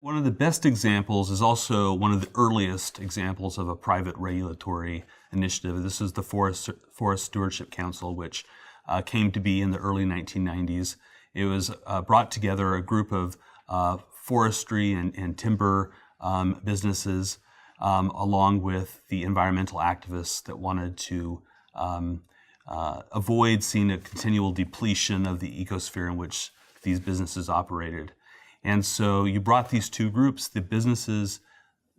One of the best examples is also one of the earliest examples of a private regulatory initiative. This is the Forest Stewardship Council, which came to be in the early 1990s. It was brought together a group of forestry and timber businesses, along with the environmental activists that wanted to avoid seeing a continual depletion of the ecosphere in which these businesses operated. And so you brought these two groups, the businesses,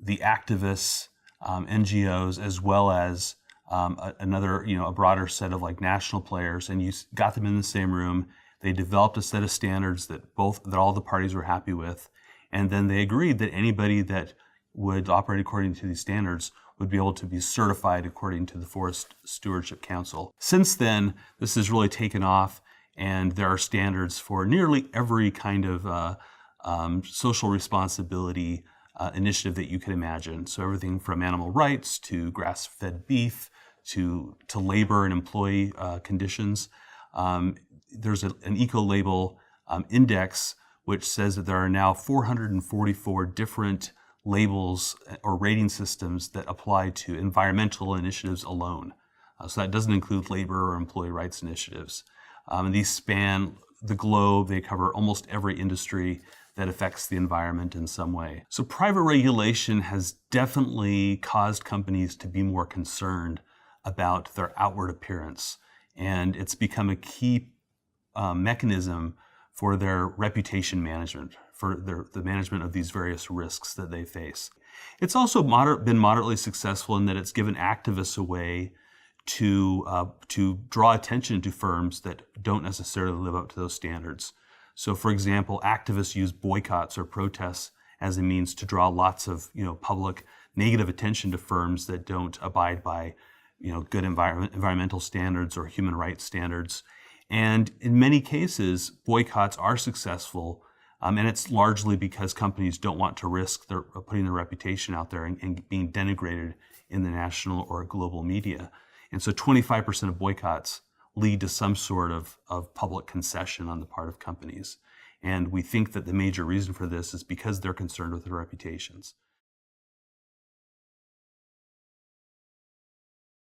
the activists, NGOs, as well as another, a broader set of like national players, and you got them in the same room. They developed a set of standards that all the parties were happy with, and then they agreed that anybody that would operate according to these standards would be able to be certified according to the Forest Stewardship Council. Since then, this has really taken off, and there are standards for nearly every kind of social responsibility initiative that you can imagine. So everything from animal rights to grass-fed beef to labor and employee conditions. There's an eco-label index which says that there are now 444 different labels or rating systems that apply to environmental initiatives alone. So that doesn't include labor or employee rights initiatives. And these span the globe. They cover almost every industry that affects the environment in some way. So private regulation has definitely caused companies to be more concerned about their outward appearance, and it's become a key mechanism for their reputation management, for the management of these various risks that they face. It's also been moderately successful in that it's given activists a way to draw attention to firms that don't necessarily live up to those standards. So, for example, activists use boycotts or protests as a means to draw lots of public negative attention to firms that don't abide by good environmental standards or human rights standards. And in many cases, boycotts are successful, and it's largely because companies don't want to risk putting their reputation out there and being denigrated in the national or global media. And so 25% of boycotts lead to some sort of public concession on the part of companies. And we think that the major reason for this is because they're concerned with their reputations.